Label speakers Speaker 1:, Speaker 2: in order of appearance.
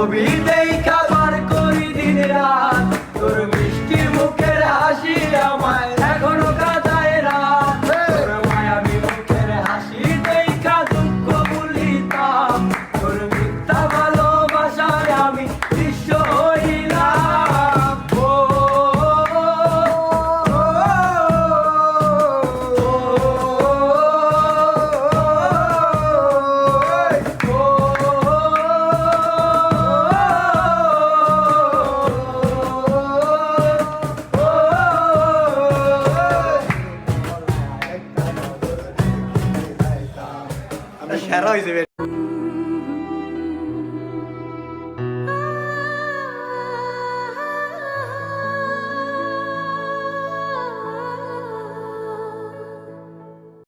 Speaker 1: ছবি দেখা বার করি দিন রাত, তোর মিষ্টি মুখের হাসি আমায় এখনো কাঁদায় রাত। তোর মায়াবী মুখের হাসি দেখা দুঃখ ভুলিতাম, তোর মিথ্যা ভালোবাসায় আমি নিঃস্ব হইলাম।
Speaker 2: সেরা হয়েছে।